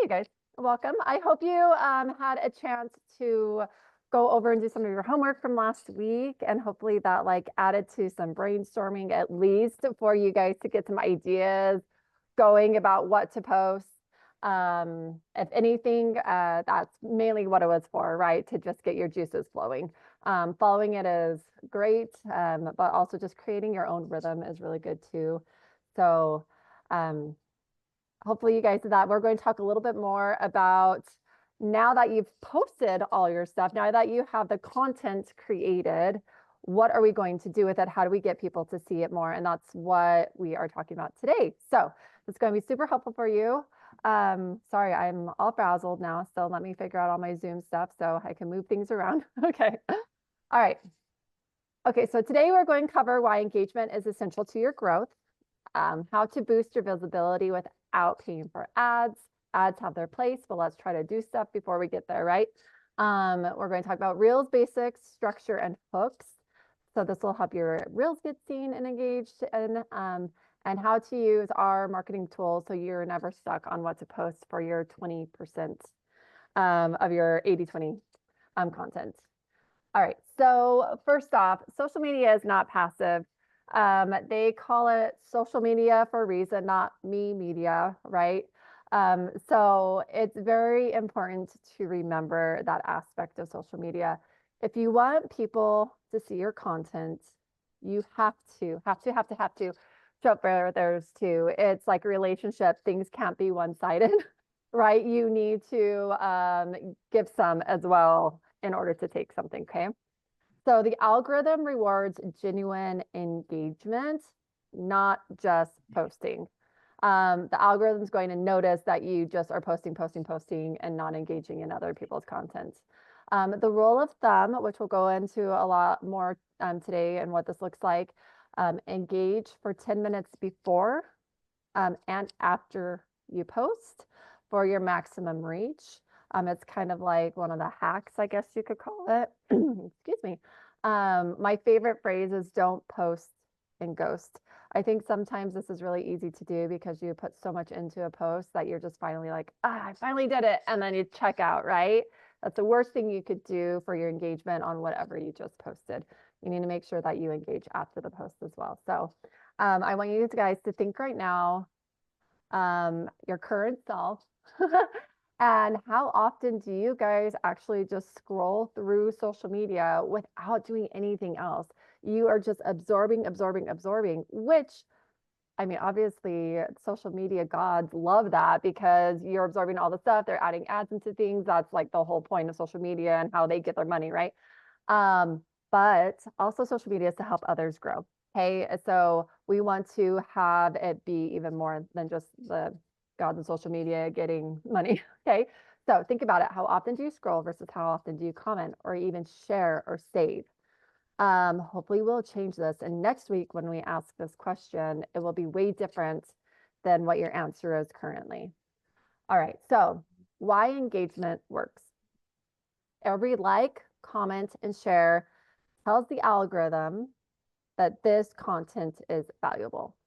you guys. Welcome. I hope you had a chance to go over and do some of your homework from last week, and hopefully that like added to some brainstorming at least for you guys to get some ideas going about what to post. If anything, that's mainly what it was for, right? To just get your juices flowing. Following it is great, but also just creating your own rhythm is really good too. So, hopefully you guys did that. We're going to talk a little bit more about now that you've posted all your stuff, now that you have the content created, what are we going to do with it? How do we get people to see it more? And that's what we are talking about today. So it's going to be super helpful for you. Sorry, I'm all frazzled now. So let me figure out all my Zoom stuff so I can move things around. Okay. All right. Okay, so today we're going to cover why engagement is essential to your growth, how to boost your visibility without paying for ads. Ads have their place, but let's try to do stuff before we get there, right? We're going to talk about Reels basics, structure, and hooks. So this will help your Reels get seen and engaged, and how to use our marketing tools so you're never stuck on what to post for your 20% of your 80-20 content. All right, so first off, social media is not passive. They call it social media for a reason, not me media, right? So it's very important to remember that aspect of social media. If you want people to see your content, you have to show up for others too. It's like a relationship. Things can't be one-sided, right? You need to give some as well in order to take something, okay? So the algorithm rewards genuine engagement, not just posting. The algorithm is going to notice that you just are posting and not engaging in other people's content. The rule of thumb, which we'll go into a lot more today and what this looks like, engage for 10 minutes before and after you post for your maximum reach. It's kind of like one of the hacks, I guess you could call it. Excuse me. My favorite phrase is don't post and ghost. I think sometimes this is really easy to do because you put so much into a post that you're just finally like, I finally did it. And then you check out, right? That's the worst thing you could do for your engagement on whatever you just posted. You need to make sure that you engage after the post as well. So I want you guys to think right now, your current self, and how often do you guys actually just scroll through social media without doing anything else? You are just absorbing, which, I mean, obviously social media gods love that because you're absorbing all the stuff. They're adding ads into things. That's like the whole point of social media and how they get their money, right? But also social media is to help others grow. Okay, so we want to have it be even more than just the gods of social media getting money. Okay, so think about it. How often do you scroll versus how often do you comment or even share or save? Hopefully we'll change this. And next week when we ask this question, it will be way different than what your answer is currently. All right, so why engagement works. Every like, comment, and share tells the algorithm that this content is valuable.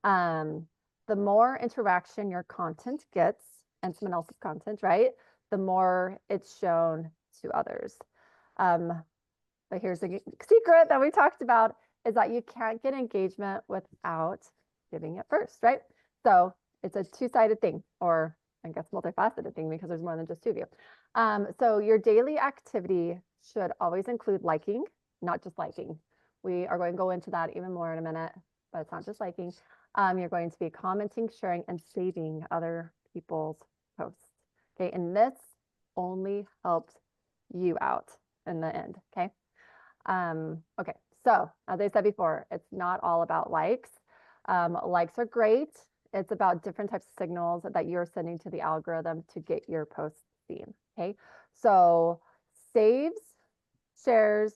The more interaction your content gets, and someone else's content, right? The more it's shown to others. But here's the secret that we talked about is that you can't get engagement without giving it first, right? So it's a two-sided thing, or I guess multifaceted thing because there's more than just two of you. So your daily activity should always include liking, not just liking. We are going to go into that even more in a minute, but it's not just liking. You're going to be commenting, sharing, and saving other people's posts. Okay, and this only helps you out in the end. Okay. Okay, so as I said before, it's not all about likes. Likes are great. It's about different types of signals that you're sending to the algorithm to get your posts seen. Okay, so saves, shares,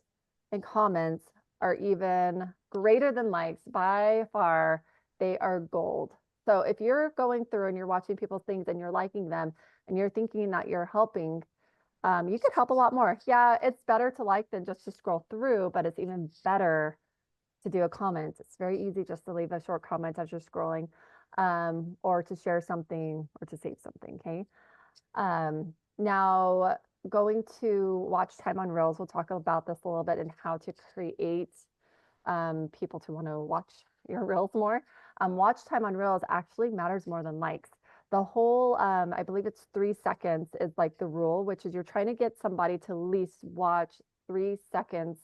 and comments are even greater than likes by far. They are gold. So if you're going through and you're watching people's things and you're liking them and you're thinking that you're helping, you could help a lot more. Yeah, it's better to like than just to scroll through, but it's even better to do a comment. It's very easy just to leave a short comment as you're scrolling, or to share something or to save something, okay? Now going to watch time on Reels, we'll talk about this a little bit and how to create people to want to watch your Reels more. Watch time on Reels actually matters more than likes. The whole, I believe it's 3 seconds is like the rule, which is you're trying to get somebody to at least watch 3 seconds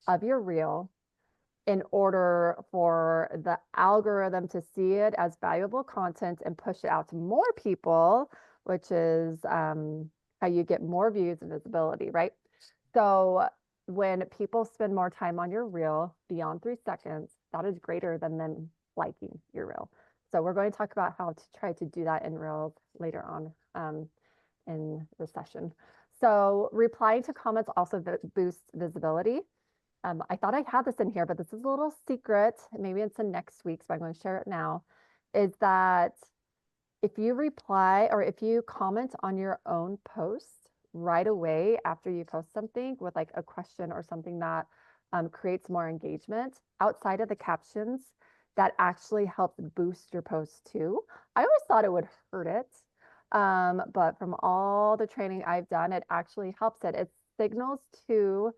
of your reel in order for the algorithm to see it as valuable content and push it out to more people, which is how you get more views and visibility, right? So when people spend more time on your reel beyond 3 seconds, that is greater than them liking your reel. So we're going to talk about how to try to do that in Reels later on in the session. So replying to comments also boosts visibility. I thought I had this in here, but this is a little secret. Maybe it's in next week's, but I'm going to share it now. Is that if you reply or if you comment on your own post right away after you post something with like a question or something that creates more engagement outside of the captions, that actually helps boost your post too. I always thought it would hurt it. But from all the training I've done, it actually helps it. It signals to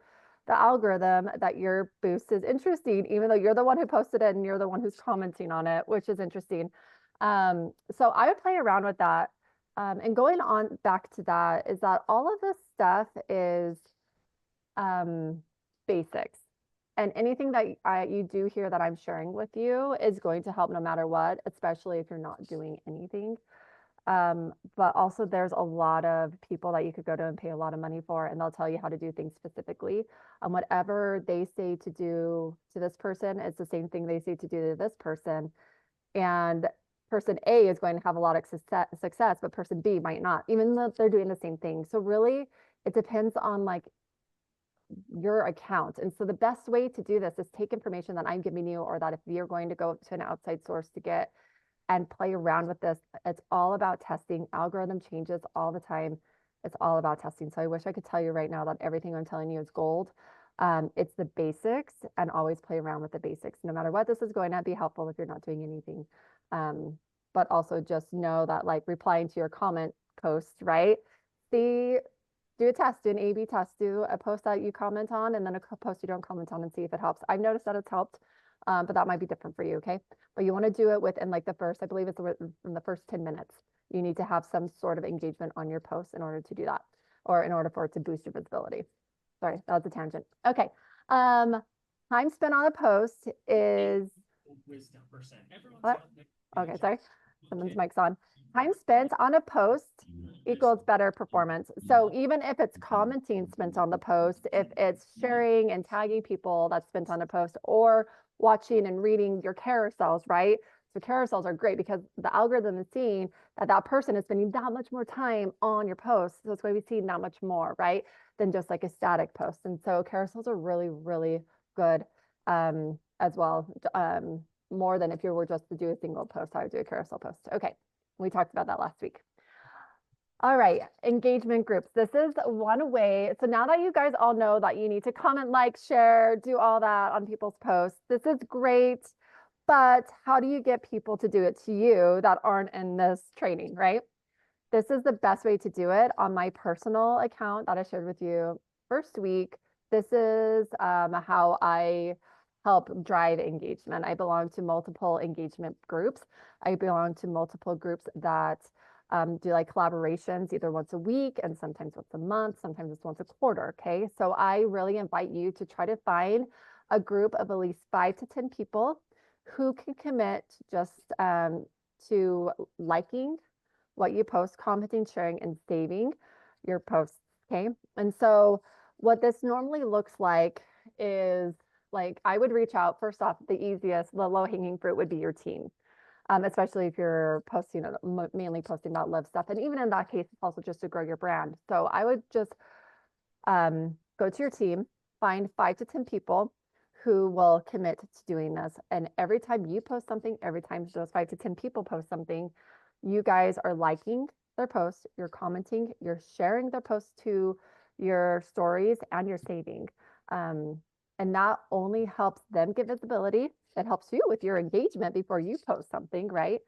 the algorithm that your boost is interesting, even though you're the one who posted it and you're the one who's commenting on it, which is interesting. So I would play around with that. And going on back to that is that all of this stuff is basics. And anything that you do here that I'm sharing with you is going to help no matter what, especially if you're not doing anything. But also there's a lot of people that you could go to and pay a lot of money for, and they'll tell you how to do things specifically. And whatever they say to do to this person, it's the same thing they say to do to this person. And person A is going to have a lot of success, but person B might not, even though they're doing the same thing. So really, it depends on like your account. And so the best way to do this is take information that I'm giving you, or that if you're going to go to an outside source to get, and play around with this. It's all about testing. Algorithm changes all the time. It's all about testing. So I wish I could tell you right now that everything I'm telling you is gold. It's the basics, and always play around with the basics. No matter what, this is going to be helpful if you're not doing anything. But also just know that like replying to your comment post, right? Do a test, do an A/B test, do a post that you comment on and then a post you don't comment on and see if it helps. I've noticed that it's helped, but that might be different for you, okay? But you want to do it within like the first, I believe it's in the first 10 minutes. You need to have some sort of engagement on your post in order to do that, or in order for it to boost your visibility. Sorry, that was a tangent. Okay. Time spent on a post is what? Okay, sorry. Someone's mic's on. Time spent on a post equals better performance. So even if it's commenting spent on the post, if it's sharing and tagging people that's spent on a post, or watching and reading your carousels, right? So carousels are great because the algorithm is seeing that that person is spending that much more time on your post. So it's going to be seen that much more, right? Than just like a static post. And so carousels are really, really good as well. More than if you were just to do a single post, I would do a carousel post. Okay, we talked about that last week. All right, engagement groups. This is one way. So now that you guys all know that you need to comment, like, share, do all that on people's posts, this is great. But how do you get people to do it to you that aren't in this training, right? This is the best way to do it on my personal account that I shared with you first week. This is how I help drive engagement. I belong to multiple engagement groups. I belong to multiple groups that do like collaborations either once a week and sometimes once a month, sometimes it's once a quarter, okay? So I really invite you to try to find a group of at least 5 to 10 people who can commit just to liking what you post, commenting, sharing, and saving your posts, okay? And so what this normally looks like is like, I would reach out, first off, the easiest, the low-hanging fruit would be your team. Especially if you're posting, mainly posting about LIV stuff. And even in that case, it's also just to grow your brand. So I would just go to your team, find 5 to 10 people who will commit to doing this. And every time you post something, every time those 5 to 10 people post something, you guys are liking their posts, you're commenting, you're sharing their posts to your stories, and you're saving. And that only helps them get visibility. It helps you with your engagement before you post something, right?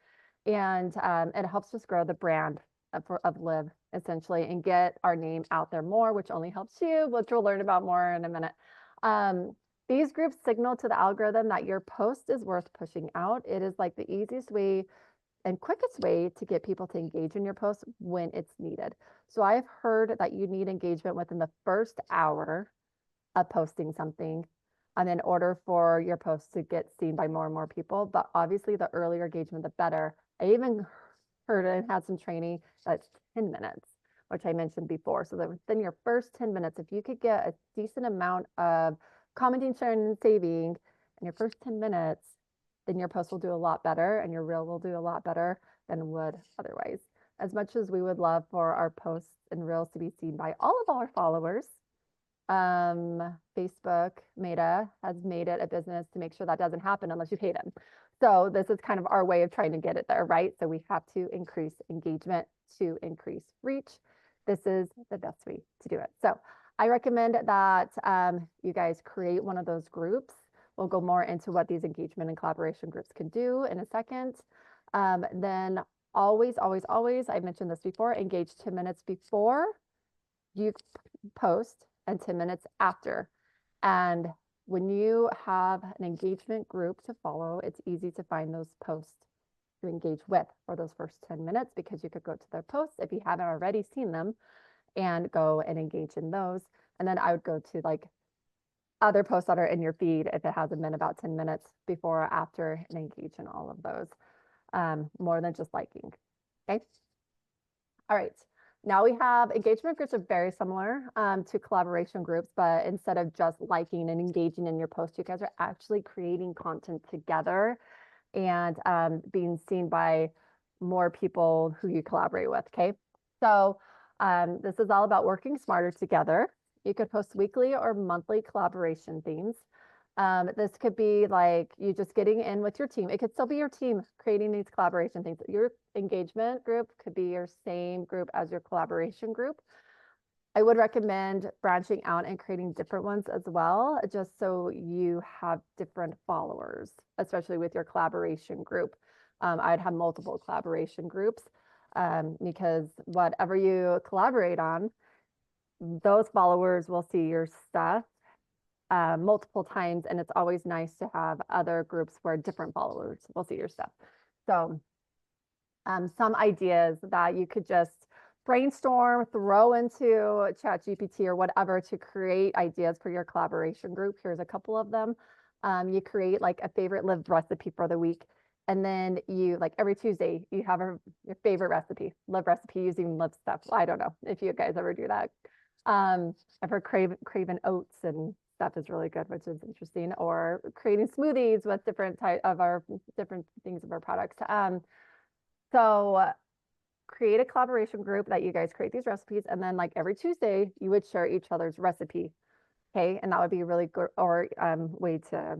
And it helps just grow the brand. of LIV essentially, and get our name out there more, which only helps you, which we'll learn about more in a minute. These groups signal to the algorithm that your post is worth pushing out. It is like the easiest way and quickest way to get people to engage in your post when it's needed. So I've heard that you need engagement within the first hour of posting something, in order for your post to get seen by more and more people. But obviously the earlier engagement, the better. I even heard and had some training that's 10 minutes, which I mentioned before. So that within your first 10 minutes, if you could get a decent amount of commenting, sharing, and saving in your first 10 minutes, then your post will do a lot better and your reel will do a lot better than would otherwise. As much as we would love for our posts and reels to be seen by all of our followers, Facebook Meta has made it a business to make sure that doesn't happen unless you pay them. So this is kind of our way of trying to get it there, right? So we have to increase engagement to increase reach. This is the best way to do it. So I recommend that you guys create one of those groups. We'll go more into what these engagement and collaboration groups can do in a second. Then always, I mentioned this before, engage 10 minutes before you post and 10 minutes after. And when you have an engagement group to follow, it's easy to find those posts to engage with for those first 10 minutes, because you could go to their posts if you haven't already seen them and go and engage in those. And then I would go to like other posts that are in your feed if it hasn't been about 10 minutes before or after, and engage in all of those, more than just liking. Okay. All right. Now we have engagement groups are very similar to collaboration groups, but instead of just liking and engaging in your post, you guys are actually creating content together and being seen by more people who you collaborate with. Okay. So this is all about working smarter together. You could post weekly or monthly collaboration themes. This could be like you just getting in with your team. It could still be your team creating these collaboration things. Your engagement group could be your same group as your collaboration group. I would recommend branching out and creating different ones as well, just so you have different followers, especially with your collaboration group. I'd have multiple collaboration groups because whatever you collaborate on, those followers will see your stuff multiple times, and it's always nice to have other groups where different followers will see your stuff. So some ideas that you could just brainstorm, throw into ChatGPT or whatever to create ideas for your collaboration group. Here's a couple of them. You create like a favorite LIV recipe for the week. And then you like every Tuesday, you have your favorite recipe, LIV recipe using LIV stuff. I don't know if you guys ever do that. I've heard Craven oats and stuff is really good, which is interesting, or creating smoothies with different type of our different things of our products. So create a collaboration group that you guys create these recipes, and then like every Tuesday you would share each other's recipe. Okay, and that would be a really good or way to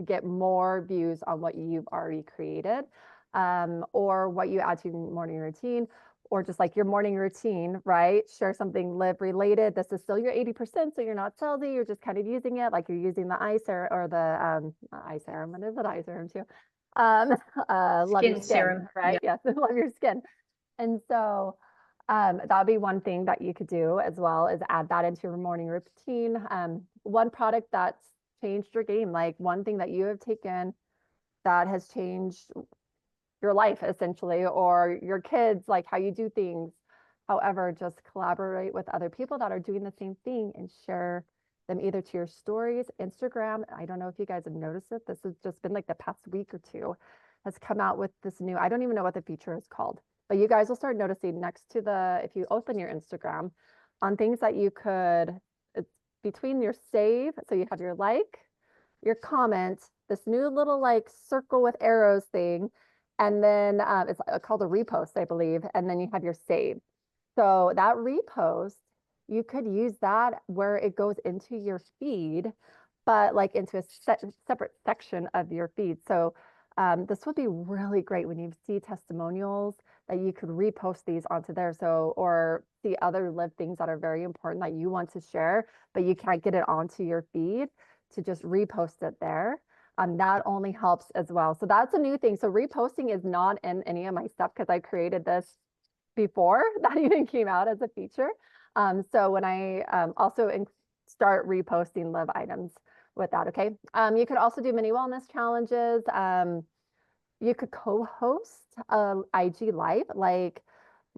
get more views on what you've already created, or what you add to your morning routine, or just like your morning routine, right? Share something LIV related. This is still your 80%, so you're not salesy. You're just kind of using it like you're using the eye serum or the eye serum. What is it? Eye serum too. Love your skin, serum, right? yeah. Yes, love your skin. And so that would be one thing that you could do as well, is add that into your morning routine. One product that's changed your game, like one thing that you have taken that has changed your life essentially, or your kids, like how you do things. However, just collaborate with other people that are doing the same thing and share them either to your stories, Instagram. I don't know if you guys have noticed it. This has just been like the past week or two has come out with this new, I don't even know what the feature is called, but you guys will start noticing next to the, if you open your Instagram, on things that you could, it's between your save, so you have your like, your comment, this new little like circle with arrows thing, and then it's called a repost, I believe, and then you have your save. So that repost, you could use that where it goes into your feed, but like into a separate section of your feed. So this would be really great when you see testimonials that you could repost these onto there. So, or see other LIV things that are very important that you want to share, but you can't get it onto your feed, to just repost it there. That only helps as well. So that's a new thing. So reposting is not in any of my stuff because I created this before that even came out as a feature. So when I also start reposting live items with that, okay? You could also do mini wellness challenges. You could co-host a IG live, like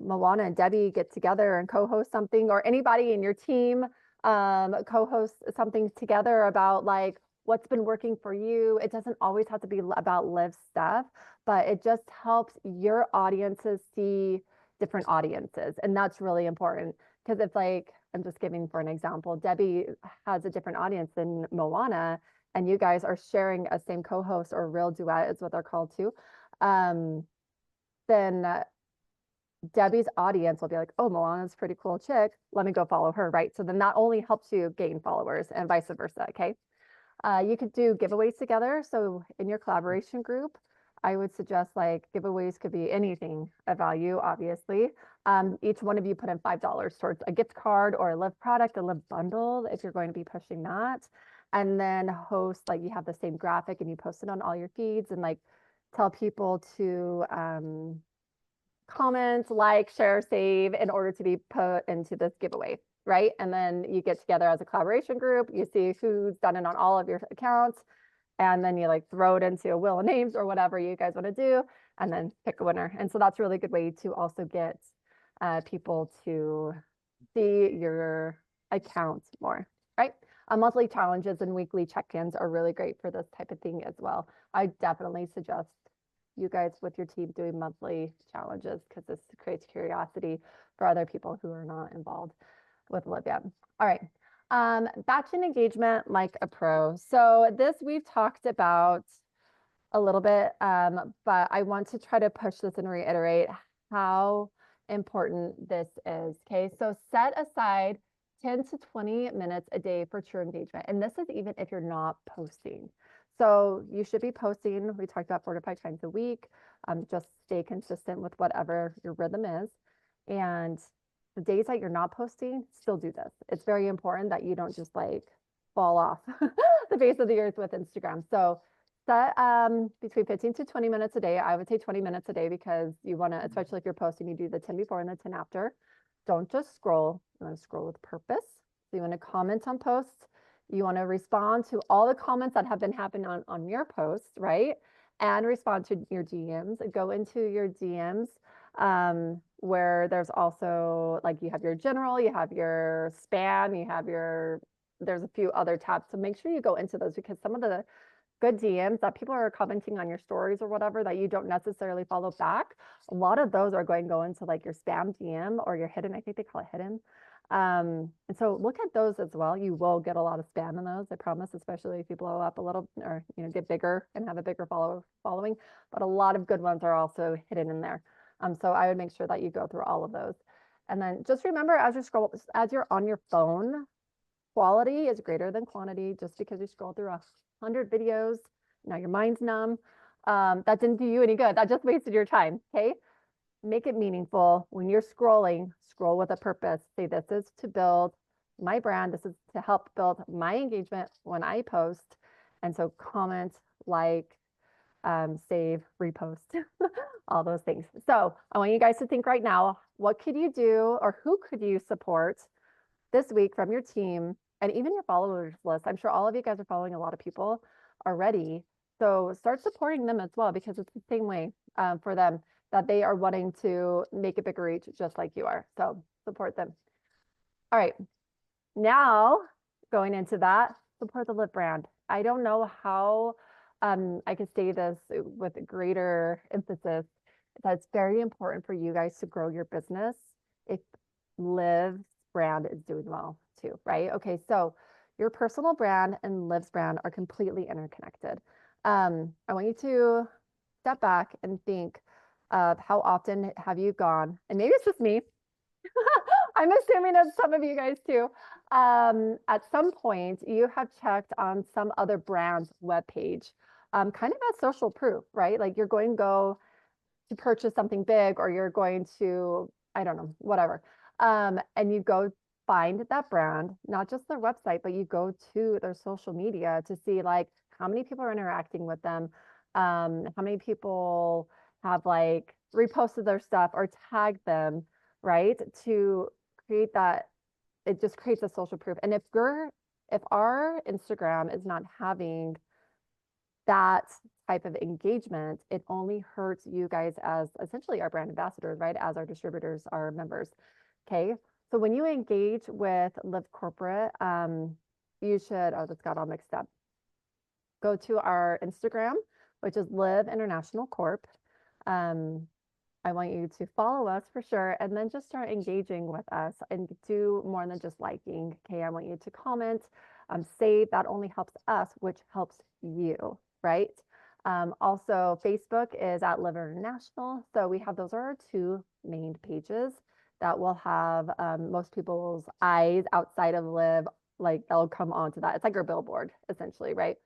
Moana and Debbie get together and co-host something, or anybody in your team co-host something together about like what's been working for you. It doesn't always have to be about live stuff, but it just helps your audiences see different audiences. And that's really important because if like, I'm just giving for an example, Debbie has a different audience than Moana, and you guys are sharing a same co-host or real duet is what they're called too, then Debbie's audience will be like, oh, Moana's a pretty cool chick. Let me go follow her, right? So then that only helps you gain followers and vice versa, okay? You could do giveaways together. So in your collaboration group, I would suggest like giveaways could be anything of value, obviously. Each one of you put in $5 towards a gift card or a Live product, a Live bundle, if you're going to be pushing that. And then host, like you have the same graphic and you post it on all your feeds and like tell people to comment, like, share, save in order to be put into this giveaway, right? And then you get together as a collaboration group, you see who's done it on all of your accounts, and then you like throw it into a wheel of names or whatever you guys want to do, and then pick a winner. And so that's a really good way to also get people to see your account more, right? Monthly challenges and weekly check-ins are really great for this type of thing as well. I definitely suggest you guys with your team doing monthly challenges because this creates curiosity for other people who are not involved with Live yet. All right. Batch and engagement like a pro. So this we've talked about a little bit, but I want to try to push this and reiterate how important this is. Okay, so set aside 10 to 20 minutes a day for true engagement. And this is even if you're not posting. So you should be posting, we talked about 4 to 5 times a week. Just stay consistent with whatever your rhythm is. And the days that you're not posting, still do this. It's very important that you don't just like fall off the face of the earth with Instagram. So set between 15 to 20 minutes a day. I would say 20 minutes a day because you want to, especially if you're posting, you do the 10 before and the 10 after. Don't just scroll. You want to scroll with purpose. So you want to comment on posts. You want to respond to all the comments that have been happening on your post, right? And respond to your DMs. Go into your DMs where there's also like you have your general, you have your spam, you have your, there's a few other tabs. So make sure you go into those because some of the good DMs that people are commenting on your stories or whatever that you don't necessarily follow back, a lot of those are going to go into like your spam DM or your hidden, I think they call it hidden. And so look at those as well. You will get a lot of spam in those, I promise, especially if you blow up a little or get bigger and have a bigger following. But a lot of good ones are also hidden in there. So I would make sure that you go through all of those. And then just remember as you're on your phone, quality is greater than quantity. Just because you scroll through 100 videos, now your mind's numb. That didn't do you any good. That just wasted your time, okay? Make it meaningful. When you're scrolling, scroll with a purpose. Say, this is to build my brand. This is to help build my engagement when I post. And so comment, like, save, repost, all those things. So I want you guys to think right now, what could you do or who could you support this week from your team and even your followers list? I'm sure all of you guys are following a lot of people already. So start supporting them as well because it's the same way for them that they are wanting to make a bigger reach just like you are. So support them. All right. Now going into that, support the Live brand. I don't know how I can say this with greater emphasis. That's very important for you guys to grow your business if Liv's brand is doing well too, right? Okay, so your personal brand and Liv's brand are completely interconnected. I want you to step back and think of how often have you gone, and maybe it's just me. I'm assuming that some of you guys too. At some point, you have checked on some other brand's webpage, kind of as social proof, right? Like you're going to go to purchase something big, or you're going to, I don't know, whatever. And you go find that brand, not just their website, but you go to their social media to see like how many people are interacting with them, how many people have like reposted their stuff or tagged them, right? To create that, it just creates a social proof. And if our Instagram is not having that type of engagement, it only hurts you guys as essentially our brand ambassadors, right? As our distributors, our members. Okay. So when you engage with LIV Corporate, you should, oh, this got all mixed up. Go to our Instagram, which is LIV International Corp. I want you to follow us for sure, and then just start engaging with us and do more than just liking. Okay, I want you to comment, save. That only helps us, which helps you, right? Also, Facebook is at LIV International. So we have, those are our two main pages that will have most people's eyes outside of LIV, like they'll come onto that. It's like our billboard, essentially, right?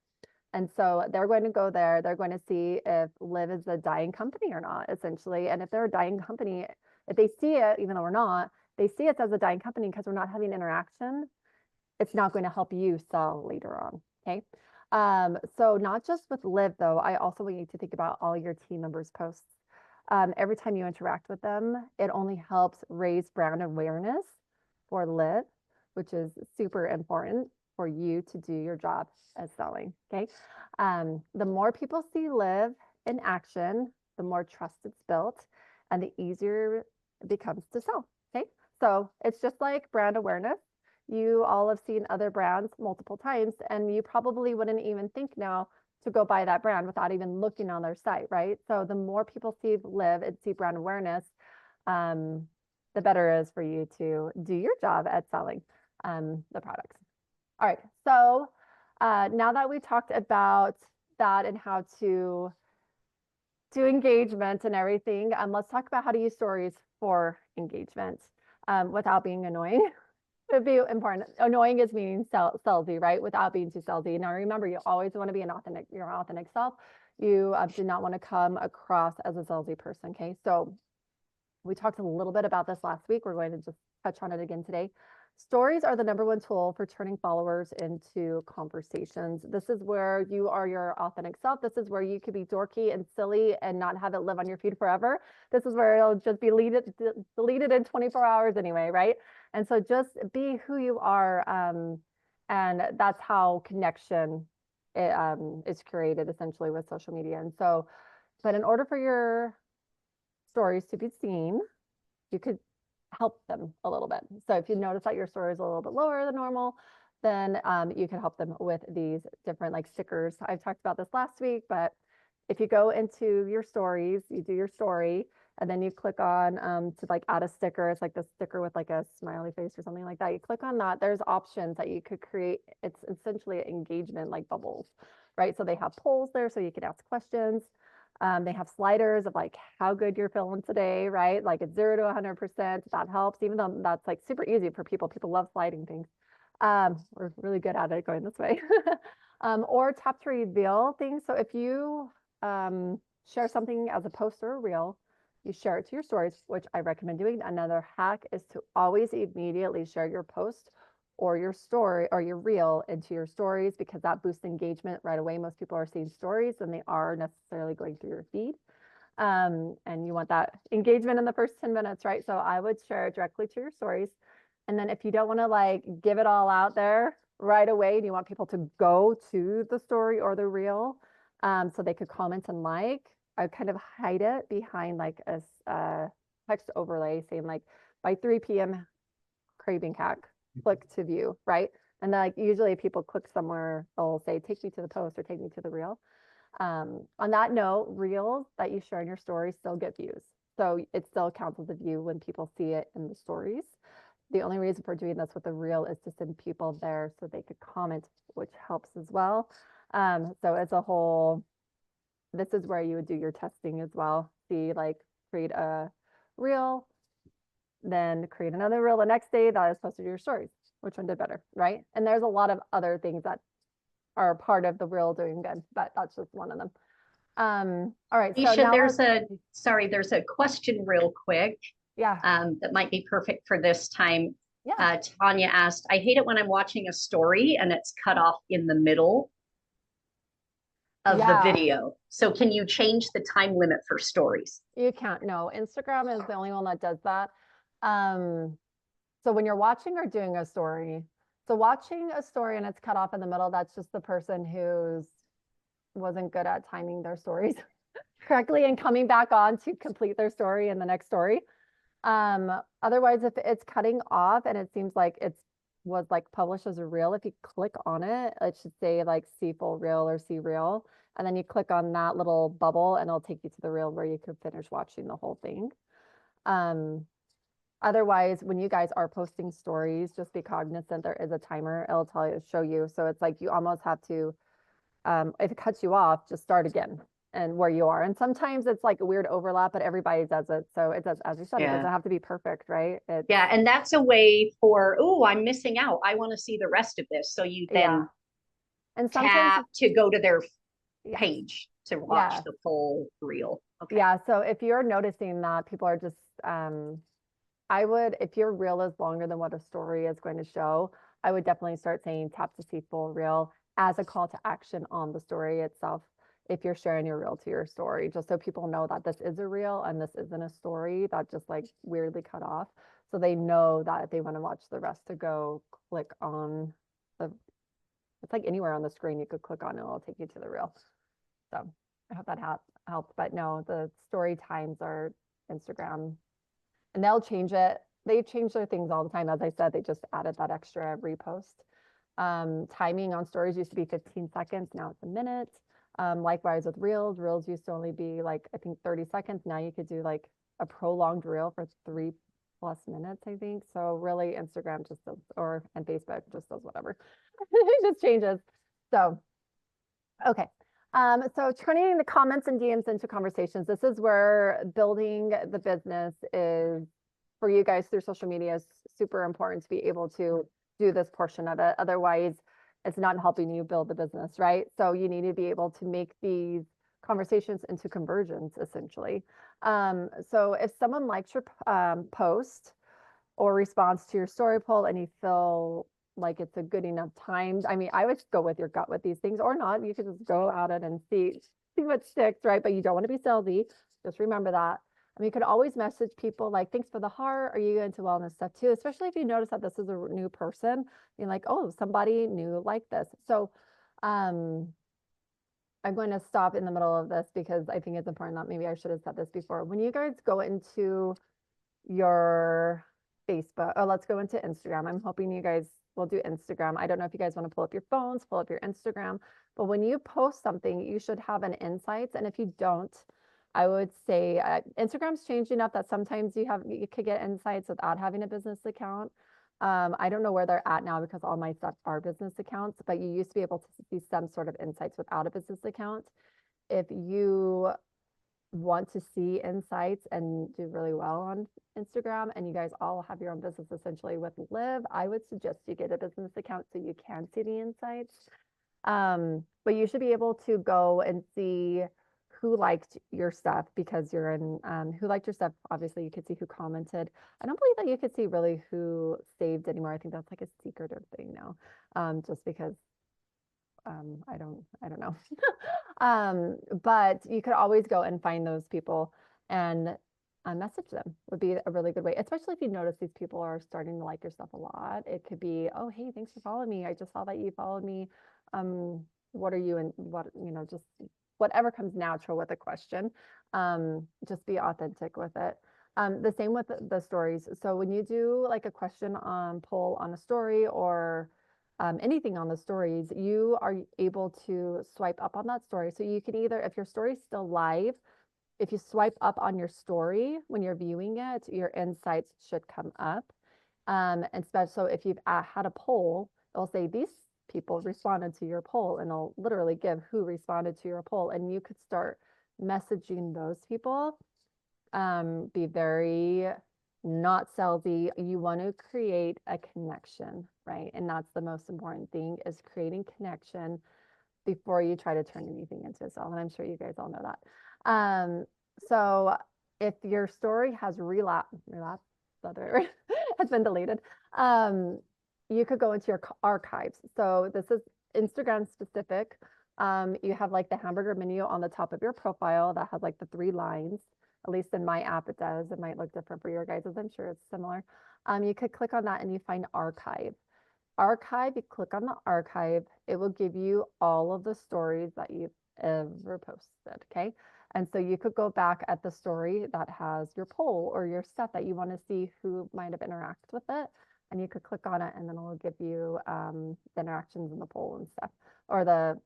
And so they're going to go there. They're going to see if LIV is a dying company or not, essentially. And if they're a dying company, if they see it, even though we're not, they see it as a dying company because we're not having interaction, it's not going to help you sell later on. Okay. So not just with LIV though, I also want you to think about all your team members' posts. Every time you interact with them, it only helps raise brand awareness for LIV, which is super important for you to do your job as selling. Okay. The more people see LIV in action, the more trust it's built and the easier it becomes to sell. Okay. So it's just like brand awareness. You all have seen other brands multiple times, and you probably wouldn't even think now to go buy that brand without even looking on their site, right? So the more people see LIV and see brand awareness, the better it is for you to do your job at selling the products. All right, so now that we talked about that and how to do engagement and everything, let's talk about how to use stories for engagement without being annoying. It'd be important. Annoying is meaning salesy, right? Without being too salesy. Now remember, you always want to be your authentic self. You do not want to come across as a salesy person. Okay, so we talked a little bit about this last week. We're going to just touch on it again today. Stories are the #1 tool for turning followers into conversations. This is where you are your authentic self. This is where you could be dorky and silly and not have it live on your feed forever. This is where it'll just be deleted in 24 hours anyway, right? And so just be who you are. And that's how connection is created essentially with social media. And so, but in order for your stories to be seen, you could help them a little bit. So if you notice that your story is a little bit lower than normal, then you can help them with these different like stickers. I've talked about this last week, but if you go into your stories, you do your story, and then you click on to like add a sticker. It's like the sticker with like a smiley face or something like that. You click on that. There's options that you could create. It's essentially engagement like bubbles, right? So they have polls there, so you could ask questions. They have sliders of like how good you're feeling today, right? Like it's 0 to 100%. That helps, even though that's like super easy for people. People love sliding things. We're really good at it going this way. Or tap to reveal things. So if you share something as a post or a reel, you share it to your stories, which I recommend doing. Another hack is to always immediately share your post or your story or your reel into your stories, because that boosts engagement right away. Most people are seeing stories than they are necessarily going through your feed. And you want that engagement in the first 10 minutes, right? So I would share it directly to your stories. And then if you don't want to like give it all out there right away, and you want people to go to the story or the reel so they could comment and like, I would kind of hide it behind like a text overlay saying like by 3 p.m. craving hack, click to view, right? And then like usually if people click somewhere, they'll say, take me to the post or take me to the reel. On that note, reels that you share in your stories still get views. So it still counts as a view when people see it in the stories. The only reason for doing this with the reel is to send people there so they could comment, which helps as well. So as a whole, this is where you would do your testing as well. See, like create a reel, then create another reel the next day that is posted to your stories. Which one did better, right? And there's a lot of other things that are part of the reel doing good, but that's just one of them. All right. Nisha, so now there's a question real quick. Yeah. That might be perfect for this time. Yeah. Tanya asked, I hate it when I'm watching a story and it's cut off in the middle of the Yeah. video. So can you change the time limit for stories? You can't. No, Instagram is the only one that does that. So when you're watching or doing a story, so watching a story and it's cut off in the middle, that's just the person who's wasn't good at timing their stories correctly and coming back on to complete their story in the next story. Otherwise, if it's cutting off and it seems like it's was like published as a reel, if you click on it, it should say like see full reel or see reel. And then you click on that little bubble and it'll take you to the reel where you could finish watching the whole thing. Otherwise, when you guys are posting stories, just be cognizant there is a timer. It'll tell you, show you. So it's like you almost have to, if it cuts you off, just start again and where you are. And sometimes it's like a weird overlap, but everybody does it. So it does, as you said, it doesn't have to be perfect, right? Yeah, and that's a way for, oh, I'm missing out. I want to see the rest of this. So you then and sometimes tap to go to their yes. page to watch the full reel. Okay. Yeah. So if you're noticing that people are just, I would, if your reel is longer than what a story is going to show, I would definitely start saying tap to see full reel as a call to action on the story itself. If you're sharing your reel to your story, just so people know that this is a reel and this isn't a story that just like weirdly cut off. So they know that if they want to watch the rest to go click on the, it's like anywhere on the screen you could click on it, it'll take you to the reel. So I hope that helped. But no, the story times are Instagram and they'll change it. They change their things all the time. As I said, they just added that extra repost. Timing on stories used to be 15 seconds. Now it's a minute. Likewise with reels. Reels used to only be like, I think 30 seconds. Now you could do like a prolonged reel for 3+ minutes, I think. So really Instagram just does, and Facebook just does whatever. It just changes. So, okay. So turning the comments and DMs into conversations, this is where building the business is for you guys through social media is super important to be able to do this portion of it. Otherwise, it's not helping you build the business, right? So you need to be able to make these conversations into conversions, essentially. So if someone likes your post or responds to your story poll and you feel like it's a good enough time. I mean, I would go with your gut with these things or not. You could just go at it and see what sticks, right? But you don't want to be salesy. Just remember that. I mean, you could always message people like, thanks for the heart. Are you into wellness stuff too? Especially if you notice that this is a new person, you're like, oh, somebody new like this. So I'm going to stop in the middle of this because I think it's important that maybe I should have said this before. When you guys go into your Facebook, let's go into Instagram. I'm hoping you guys will do Instagram. I don't know if you guys want to pull up your phones, pull up your Instagram, but when you post something, you should have an insights. And if you don't, I would say Instagram's changed enough that sometimes you could get insights without having a business account. I don't know where they're at now because all my stuff are business accounts, but you used to be able to see some sort of insights without a business account. If you want to see insights and do really well on Instagram and you guys all have your own business essentially with LIV, I would suggest you get a business account so you can see the insights. But you should be able to go and see who liked your stuff because you're in who liked your stuff. Obviously you could see who commented. I don't believe that you could see really who saved anymore. I think that's like a secretive thing now, just because I don't know. But you could always go and find those people and message them would be a really good way, especially if you notice these people are starting to like your stuff a lot. It could be, oh, hey, thanks for following me. I just saw that you followed me. What are you and what, just whatever comes natural with a question. Just be authentic with it. The same with the stories. So when you do like a question poll on a story or anything on the stories, you are able to swipe up on that story. So you can either, if your story is still live, if you swipe up on your story when you're viewing it, your insights should come up. And so if you've had a poll, it'll say these people responded to your poll and it'll literally give who responded to your poll. And you could start messaging those people. Be very not salesy. You want to create a connection, right? And that's the most important thing is creating connection before you try to turn anything into a sale. And I'm sure you guys all know that. So if your story has relapse, has been deleted, you could go into your archives. So this is Instagram specific. You have like the hamburger menu on the top of your profile that has like the 3 lines. At least in my app, it does. It might look different for your guys'. I'm sure it's similar. You could click on that and you find archive. Archive, you click on the archive, it will give you all of the stories that you've ever posted, okay? And so you could go back at the story that has your poll or your stuff that you want to see who might have interacted with it. And you could click on it and then it'll give you the interactions in the poll and stuff, or the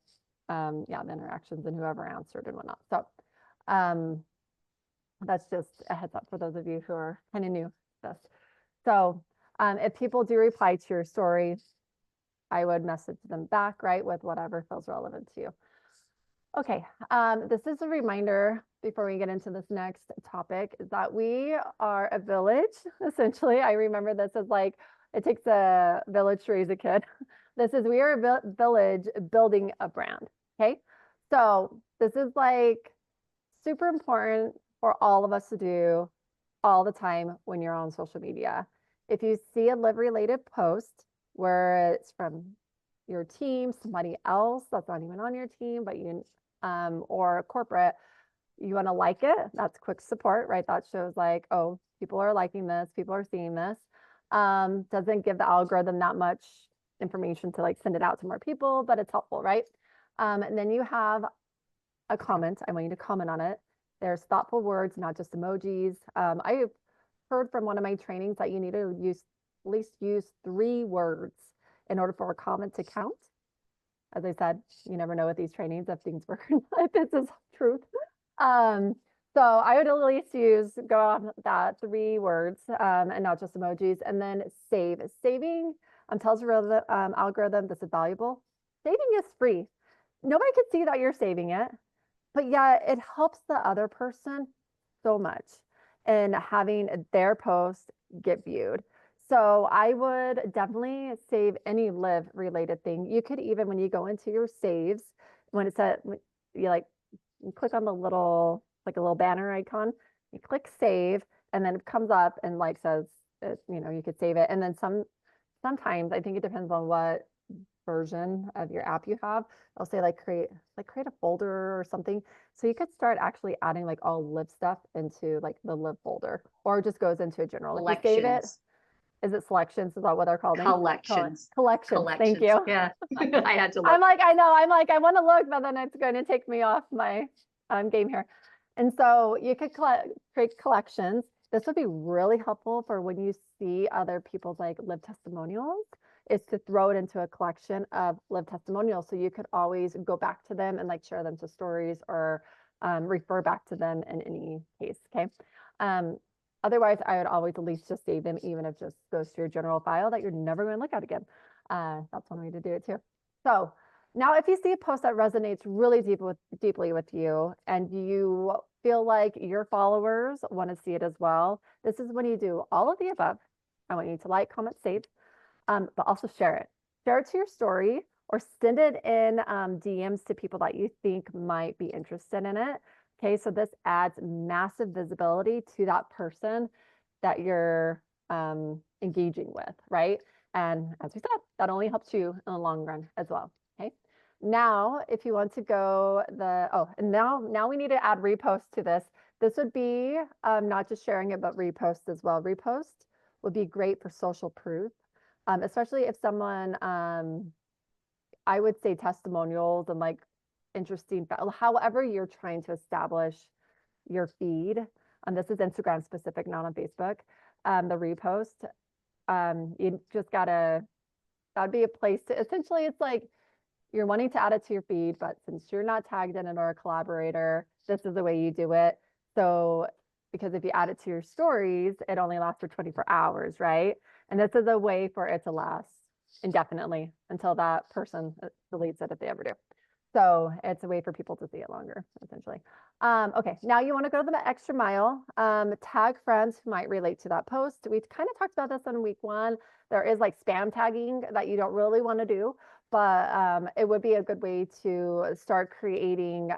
interactions and whoever answered and whatnot. So that's just a heads up for those of you who are kind of new to this. So if people do reply to your story, I would message them back, right, with whatever feels relevant to you. Okay, this is a reminder before we get into this next topic, is that we are a village, essentially. I remember this as like, it takes a village to raise a kid. We are a village building a brand, okay? So this is like super important for all of us to do all the time when you're on social media. If you see a live related post where it's from your team, somebody else that's not even on your team, but you or corporate, you want to like it. That's quick support, right? That shows like, oh, people are liking this, people are seeing this. Doesn't give the algorithm that much information to like send it out to more people, but it's helpful, right? And then you have a comment. I want you to comment on it. There's thoughtful words, not just emojis. I've heard from one of my trainings that you need to at least use 3 words in order for a comment to count. As I said, you never know with these trainings if things work or not, if this is truth. So I would at least go on that 3 words and not just emojis, and then save. Saving tells the algorithm this is valuable. Saving is free. Nobody can see that you're saving it, but yeah, it helps the other person so much in having their post get viewed. So I would definitely save any live related thing. You could even, when you go into your saves, when it's you click on the little, like a little banner icon, you click save, and then it comes up and like says, you could save it. And then sometimes, I think it depends on what version of your app you have, I'll say create a folder or something. So you could start actually adding like all live stuff into like the live folder, or it just goes into a general. If you save it, is it selections? Is that what they're called? Collections. Collections. Thank you. Yeah, I had to look. I know. I want to look, but then it's going to take me off my game here. And so you could create collections. This would be really helpful for when you see other people's like live testimonials, is to throw it into a collection of live testimonials. So you could always go back to them and like share them to stories or refer back to them in any case. Okay. Otherwise, I would always at least just save them, even if it just goes to your general file that you're never going to look at again. That's one way to do it too. So now if you see a post that resonates really deeply with you and you feel like your followers want to see it as well, this is when you do all of the above. I want you to like, comment, save, but also share it. Share it to your story or send it in DMs to people that you think might be interested in it. Okay, so this adds massive visibility to that person that you're engaging with, right? And as we said, that only helps you in the long run as well. Okay. Now, if you want to go and now we need to add repost to this. This would be not just sharing it, but repost as well. Repost would be great for social proof, especially if someone, I would say testimonials and like interesting, however you're trying to establish your feed. And this is Instagram specific, not on Facebook. The repost, you just that'd be a place to, essentially it's like you're wanting to add it to your feed, but since you're not tagged in it or a collaborator, this is the way you do it. So, because if you add it to your stories, it only lasts for 24 hours, right? And this is a way for it to last indefinitely until that person deletes it if they ever do. So it's a way for people to see it longer, essentially. Okay, now you want to go to the extra mile. Tag friends who might relate to that post. We kind of talked about this in week 1. There is like spam tagging that you don't really want to do, but it would be a good way to start creating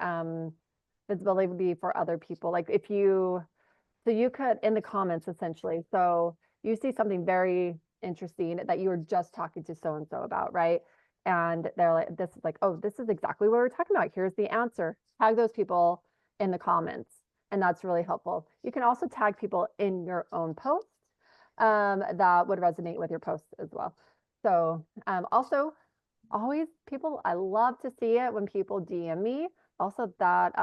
visibility for other people. Like so you could, in the comments essentially, so you see something very interesting that you were just talking to so-and-so about, right? and they're like, this is like, oh, this is exactly what we're talking about. Here's the answer. Tag those people in the comments. And that's really helpful. You can also tag people in your own post that would resonate with your posts as well. So also always people, I love to see it when people DM me. Also that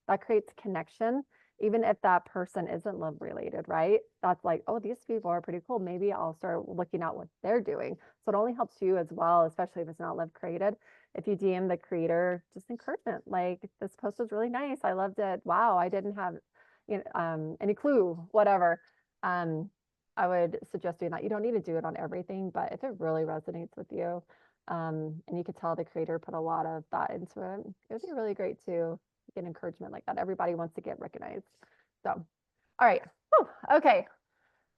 that creates connection, even if that person isn't LIV related, right? That's like, oh, these people are pretty cool. Maybe I'll start looking at what they're doing. So it only helps you as well, especially if it's not LIV created. If you DM the creator, just encouragement, like this post was really nice. I loved it. Wow, I didn't have any clue, whatever. I would suggest doing that. You don't need to do it on everything, but if it really resonates with you, and you could tell the creator put a lot of thought into it, it would be really great to get encouragement like that. Everybody wants to get recognized. So, all right. Whew. Okay.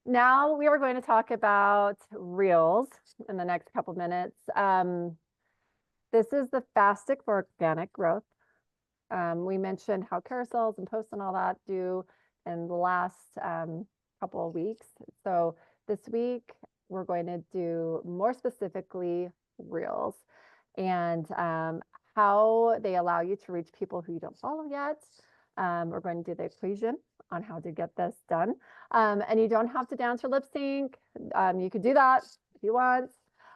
Now we are going to talk about Reels in the next couple minutes. This is the fastest for organic growth. We mentioned how carousels and posts and all that do in the last couple of weeks. So this week, we're going to do more specifically Reels and how they allow you to reach people who you don't follow yet. We're going to do the equation on how to get this done. And you don't have to dance or lip sync. You could do that if you want,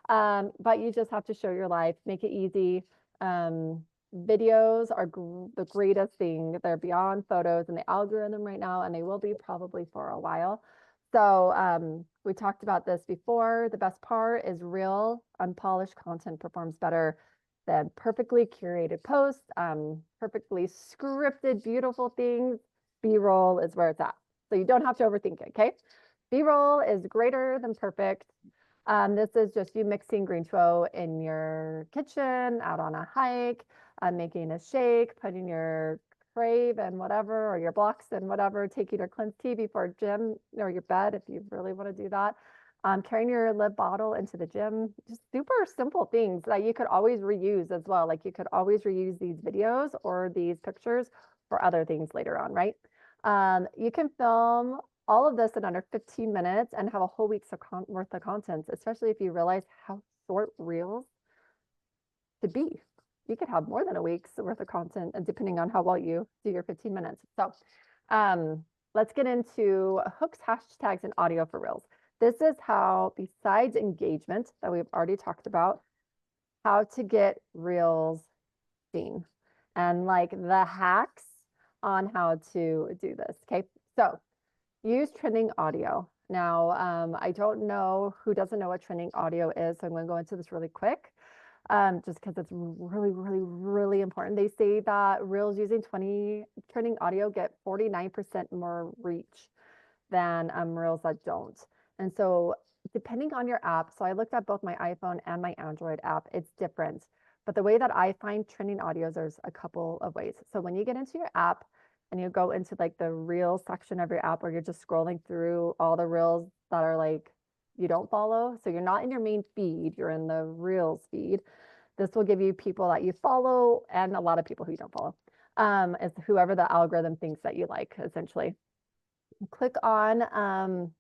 but you just have to show your life, make it easy. Videos are the greatest thing. They're beyond photos in the algorithm right now, and they will be probably for a while. So we talked about this before. The best part is real, unpolished content performs better than perfectly curated posts, perfectly scripted, beautiful things. B-roll is where it's at. So you don't have to overthink it, okay? B-roll is greater than perfect. This is just you mixing green throw in your kitchen, out on a hike, making a shake, putting your crave and whatever, or your blocks and whatever, taking your cleansed tea before gym or your bed if you really want to do that. Carrying your LIV bottle into the gym, just super simple things that you could always reuse as well. Like you could always reuse these videos or these pictures for other things later on, right? You can film all of this in under 15 minutes and have a whole week's worth of content, especially if you realize how short reels could be. You could have more than a week's worth of content, and depending on how well you do your 15 minutes. So let's get into hooks, hashtags, and audio for reels. This is how, besides engagement that we've already talked about, how to get reels seen and like the hacks on how to do this. Okay, so use trending audio. Now, I don't know who doesn't know what trending audio is, so I'm going to go into this really quick, just because it's really, really, really important. They say that reels using trending audio get 49% more reach than reels that don't. And so depending on your app, so I looked at both my iPhone and my Android app, it's different. But the way that I find trending audios, there's a couple of ways. So when you get into your app and you go into like the Reels section of your app where you're just scrolling through all the Reels that are like you don't follow. So you're not in your main feed, you're in the Reels feed. This will give you people that you follow and a lot of people who you don't follow. It's whoever the algorithm thinks that you like, essentially. Click on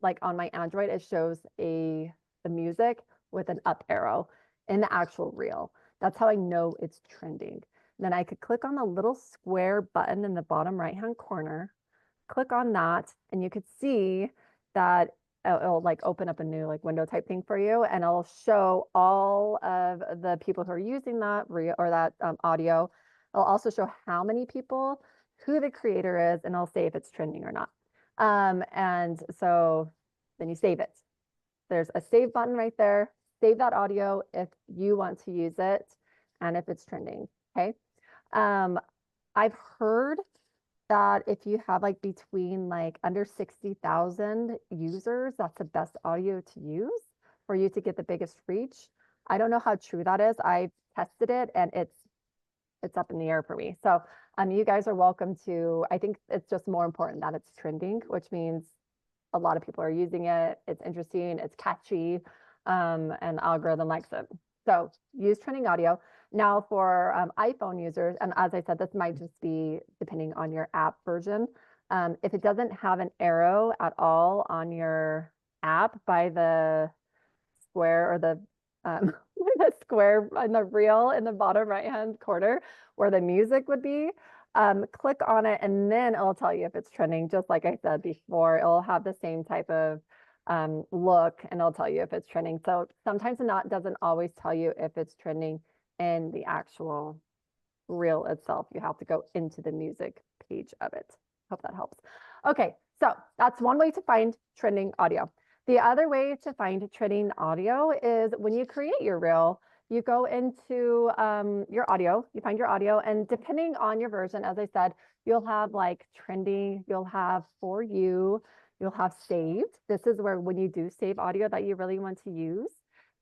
like on my Android, it shows the music with an up arrow in the actual reel. That's how I know it's trending. Then I could click on the little square button in the bottom right-hand corner, click on that, and you could see that it'll like open up a new like window type thing for you, and it'll show all of the people who are using that reel or that audio. It'll also show how many people, who the creator is, and it'll say if it's trending or not. And so then you save it. There's a save button right there. Save that audio if you want to use it and if it's trending, okay? I've heard that if you have like between like under 60,000 users, that's the best audio to use for you to get the biggest reach. I don't know how true that is. I've tested it and it's up in the air for me. So you guys are welcome to, I think it's just more important that it's trending, which means a lot of people are using it. It's interesting, it's catchy, and the algorithm likes it. So use trending audio. Now for iPhone users, and as I said, this might just be depending on your app version. If it doesn't have an arrow at all on your app by the square or the the square in the reel in the bottom right-hand corner where the music would be. Click on it and then it'll tell you if it's trending, just like I said before. It'll have the same type of look and it'll tell you if it's trending. So sometimes it doesn't always tell you if it's trending in the actual reel itself. You have to go into the music page of it. Hope that helps. Okay, so that's one way to find trending audio. The other way to find trending audio is when you create your reel, you go into your audio, you find your audio, and depending on your version, as I said, you'll have like trending, you'll have for you, you'll have saved. This is where when you do save audio that you really want to use,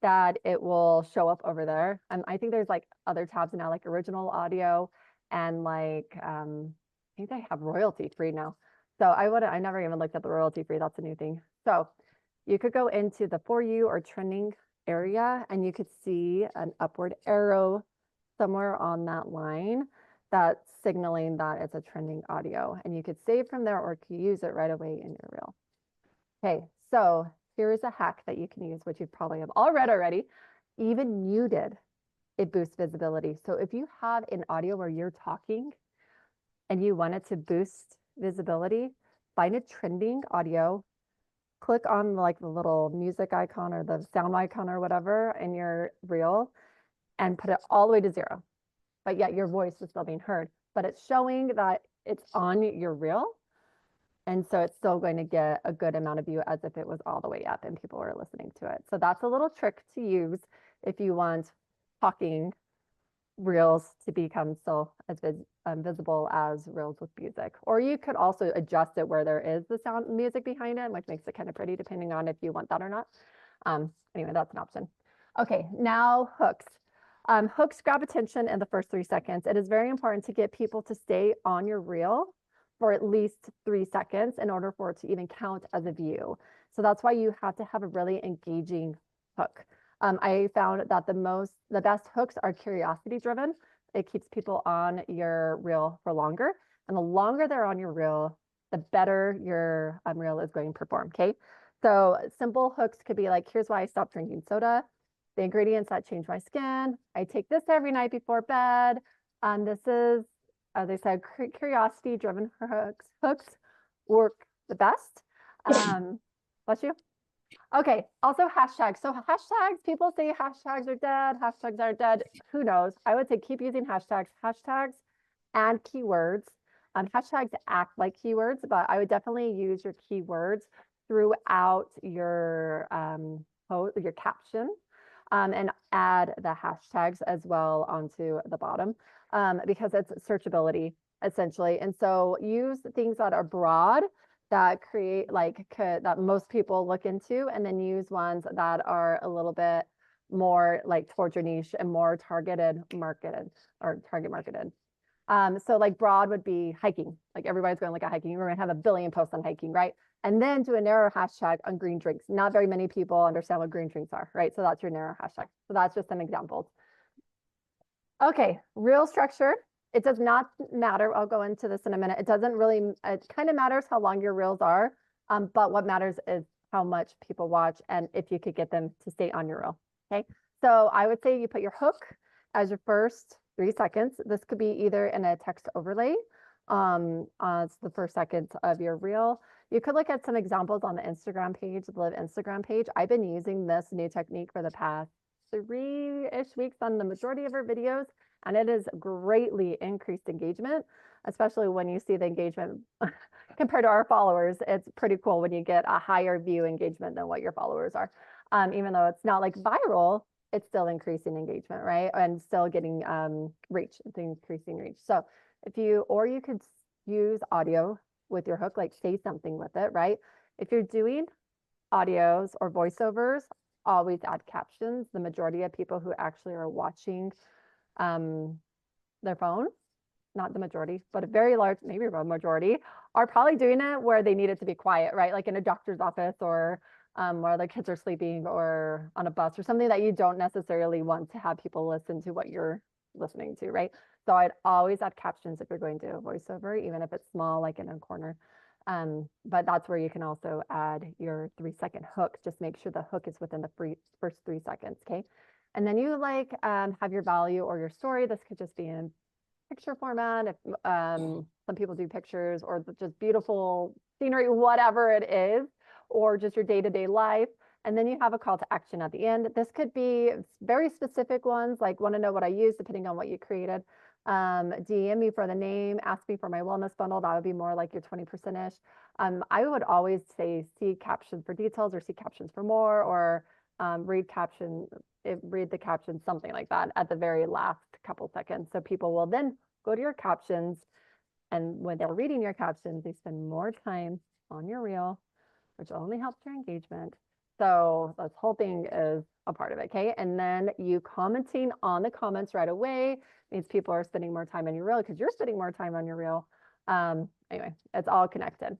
that it will show up over there. And I think there's like other tabs now, like original audio and like, I think they have royalty free now. So I never even looked at the royalty free. That's a new thing. So you could go into the for you or trending area and you could see an upward arrow somewhere on that line that's signaling that it's a trending audio, and you could save from there or use it right away in your reel. Okay, so here is a hack that you can use, which you probably have all read already. Even muted, it boosts visibility. So if you have an audio where you're talking and you want it to boost visibility, find a trending audio, click on like the little music icon or the sound icon or whatever in your reel and put it all the way to 0. But yet your voice is still being heard, but it's showing that it's on your reel. And so it's still going to get a good amount of view as if it was all the way up and people were listening to it. So that's a little trick to use if you want talking reels to become still as visible as reels with music. Or you could also adjust it where there is the sound music behind it, which makes it kind of pretty depending on if you want that or not. Anyway, that's an option. Okay, now hooks. Hooks grab attention in the first 3 seconds. It is very important to get people to stay on your reel for at least 3 seconds in order for it to even count as a view. So that's why you have to have a really engaging hook. I found that the best hooks are curiosity driven. It keeps people on your reel for longer. And the longer they're on your reel, the better your reel is going to perform, okay? So simple hooks could be like, here's why I stopped drinking soda, the ingredients that change my skin, I take this every night before bed. This is, as I said, curiosity driven hooks work the best. Bless you. Okay, also hashtags. So hashtags, people say hashtags are dead, hashtags are dead. Who knows? I would say keep using hashtags and keywords. Hashtags act like keywords, but I would definitely use your keywords throughout your caption and add the hashtags as well onto the bottom because it's searchability essentially. And so use things that are broad that create that most people look into, and then use ones that are a little bit more like towards your niche and more target marketed. So like broad would be hiking. Like everybody's going to look at hiking. We're going to have a billion posts on hiking, right? And then do a narrow hashtag on green drinks. Not very many people understand what green drinks are, right? So that's your narrow hashtag. So that's just some examples. Okay, reel structure. It does not matter. I'll go into this in a minute. It doesn't really, it kind of matters how long your reels are, but what matters is how much people watch and if you could get them to stay on your reel, okay? So I would say you put your hook as your first 3 seconds. This could be either in a text overlay, it's the first second of your reel. You could look at some examples on the Instagram page, the LIV Instagram page. I've been using this new technique for the past 3-ish weeks on the majority of our videos, and it has greatly increased engagement, especially when you see the engagement compared to our followers. It's pretty cool when you get a higher view engagement than what your followers are. Even though it's not like viral, it's still increasing engagement, right? And still getting reach, it's increasing reach. So you could use audio with your hook, like say something with it, right? If you're doing audios or voiceovers, always add captions. The majority of people who actually are watching their phone, not the majority, but a very large, maybe a majority, are probably doing it where they need it to be quiet, right? Like in a doctor's office or where their kids are sleeping or on a bus or something that you don't necessarily want to have people listen to what you're listening to, right? So I'd always add captions if you're going to a voiceover, even if it's small, like in a corner. But that's where you can also add your 3-second hook. Just make sure the hook is within the first 3 seconds, okay? And then you like have your value or your story. This could just be in picture format. If some people do pictures or just beautiful scenery, whatever it is, or just your day-to-day life. And then you have a call to action at the end. This could be very specific ones, like want to know what I use, depending on what you created. DM me for the name, ask me for my wellness bundle. That would be more like your 20%-ish. I would always say see caption for details or see captions for more, or read the caption, something like that at the very last couple seconds. So people will then go to your captions, and when they're reading your captions, they spend more time on your reel, which only helps your engagement. So this whole thing is a part of it, okay? And then you commenting on the comments right away means people are spending more time on your reel because you're spending more time on your reel. Anyway, it's all connected.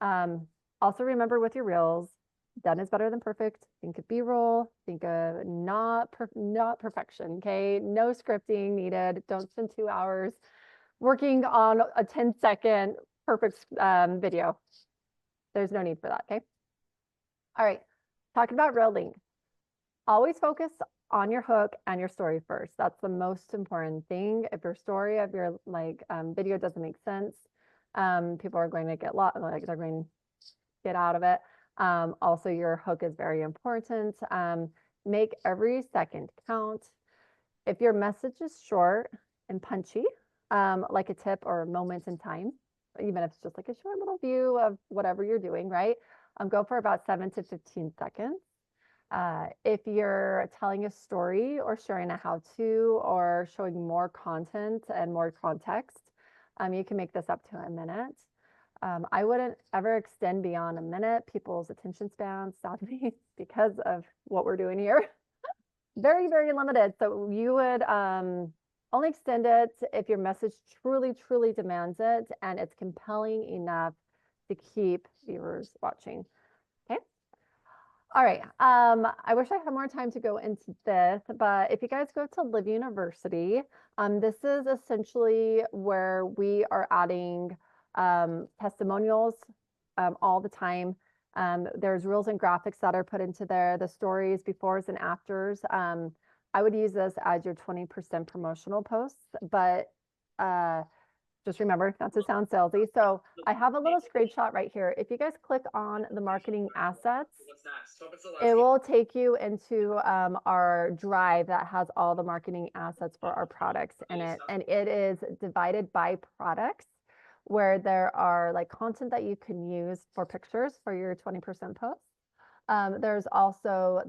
Also remember with your reels, done is better than perfect. Think of B-roll, think of not perfection, okay? No scripting needed. Don't spend 2 hours working on a 10-second perfect video. There's no need for that, okay? All right, talking about reel length. Always focus on your hook and your story first. That's the most important thing. If your story of your video doesn't make sense, people are going to get lost, like they're going to get out of it. Also, your hook is very important. Make every second count. If your message is short and punchy, like a tip or a moment in time, even if it's just like a short little view of whatever you're doing, right? Go for about 7 to 15 seconds. If you're telling a story or sharing a how-to or showing more content and more context, you can make this up to a minute. I wouldn't ever extend beyond a minute. People's attention spans, sadly, because of what we're doing here, very, very limited. So you would only extend it if your message truly, truly demands it and it's compelling enough to keep viewers watching. Okay. All right. I wish I had more time to go into this, but if you guys go to LIV University, this is essentially where we are adding testimonials all the time. There's reels and graphics that are put into there, the stories, befores and afters. I would use this as your 20% promotional posts, but just remember not to sound salesy. So I have a little screenshot right here. If you guys click on the marketing assets, it will take you into our drive that has all the marketing assets for our products in it. And it is divided by products, where there are like content that you can use for pictures for your 20% posts. There's also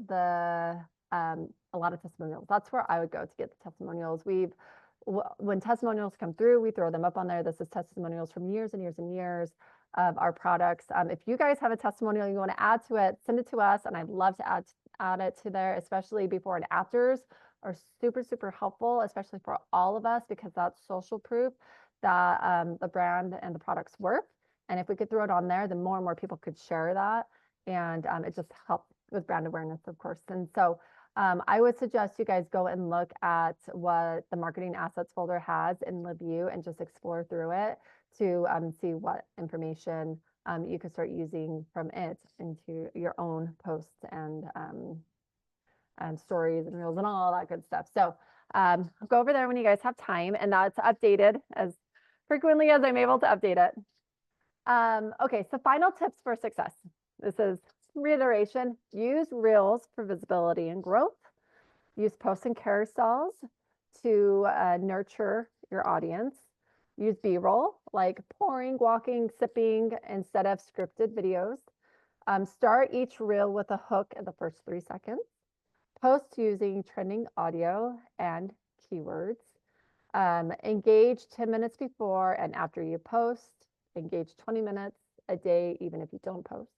a lot of testimonials. That's where I would go to get the testimonials. When testimonials come through, we throw them up on there. This is testimonials from years and years and years of our products. If you guys have a testimonial you want to add to it, send it to us, and I'd love to add it to there, especially before and afters are super, super helpful, especially for all of us, because that's social proof that the brand and the products work. And if we could throw it on there, then more and more people could share that. And it just helps with brand awareness, of course. And so I would suggest you guys go and look at what the marketing assets folder has in LiveU and just explore through it to see what information you could start using from it into your own posts and stories and reels and all that good stuff. So go over there when you guys have time, and that's updated as frequently as I'm able to update it. Okay, so final tips for success. This is reiteration. Use reels for visibility and growth. Use posts and carousels to nurture your audience. Use B-roll, like pouring, walking, sipping, instead of scripted videos. Start each reel with a hook in the first 3 seconds. Post using trending audio and keywords. Engage 10 minutes before and after you post. Engage 20 minutes a day, even if you don't post.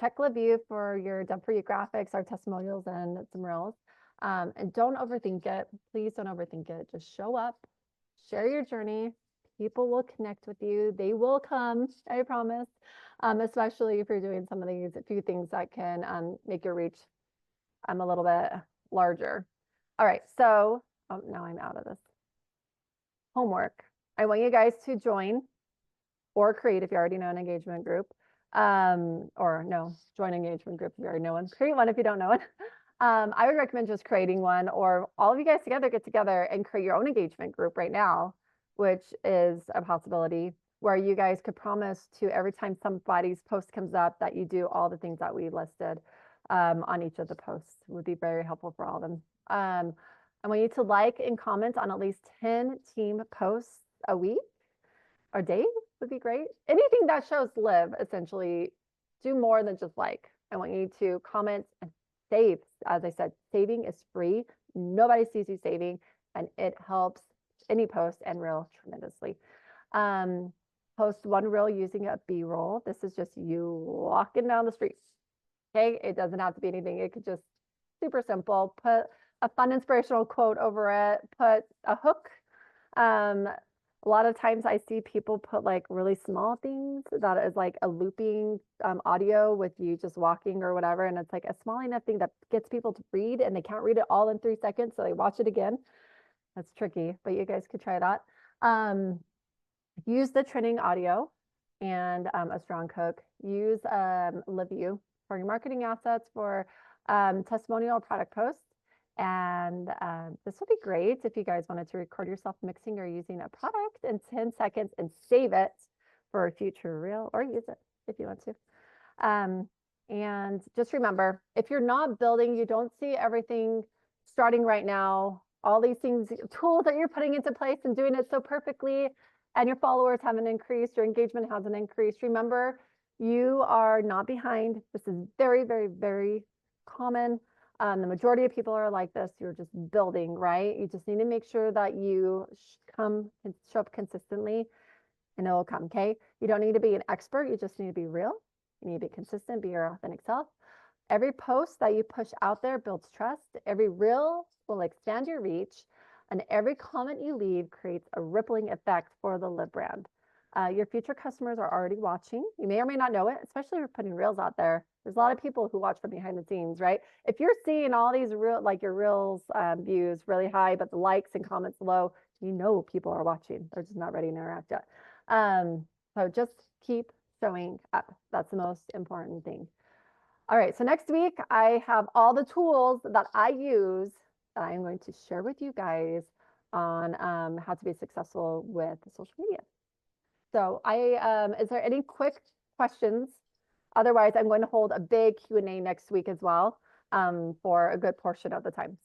Check LiveU for your done-for-you graphics, our testimonials, and some reels. And don't overthink it. Please don't overthink it. Just show up, share your journey. People will connect with you. They will come, I promise, especially if you're doing some of these few things that can make your reach a little bit larger. All right, so now I'm out of this. Homework. I want you guys to join or create if you already know an engagement group. Or no, join engagement group if you already know one. Create one if you don't know it. I would recommend just creating one, or all of you guys together get together and create your own engagement group right now, which is a possibility where you guys could promise to every time somebody's post comes up that you do all the things that we listed on each of the posts. Would be very helpful for all of them. I want you to like and comment on at least 10 team posts a week or day would be great. Anything that shows live, essentially, do more than just like. I want you to comment and save. As I said, saving is free. Nobody sees you saving, and it helps any post and reel tremendously. Post one reel using a B-roll. This is just you walking down the street. Okay, it doesn't have to be anything. It could just super simple. Put a fun inspirational quote over it. Put a hook. A lot of times I see people put like really small things that is like a looping audio with you just walking or whatever. And it's like a small enough thing that gets people to read, and they can't read it all in 3 seconds. So they watch it again. That's tricky, but you guys could try that. Use the trending audio and a strong hook. Use LIV for your marketing assets for testimonial product posts. And this would be great if you guys wanted to record yourself mixing or using a product in 10 seconds and save it for a future reel, or use it if you want to. And just remember, if you're not building, you don't see everything starting right now, all these things, tools that you're putting into place and doing it so perfectly, and your followers haven't increased, your engagement hasn't increased. Remember, you are not behind. This is very, very, very common. The majority of people are like this. You're just building, right? You just need to make sure that you show up consistently, and it will come, okay? You don't need to be an expert. You just need to be real. You need to be consistent, be your authentic self. Every post that you push out there builds trust. Every reel will expand your reach, and every comment you leave creates a rippling effect for the LIV brand. Your future customers are already watching. You may or may not know it, especially if you're putting reels out there. There's a lot of people who watch from behind the scenes, right? If you're seeing all these like your reels views really high, but the likes and comments low, you know people are watching. They're just not ready to interact yet. So just keep showing up. That's the most important thing. All right, so next week I have all the tools that I use that I'm going to share with you guys on how to be successful with social media. So is there any quick questions? Otherwise, I'm going to hold a big Q&A next week as well for a good portion of the time.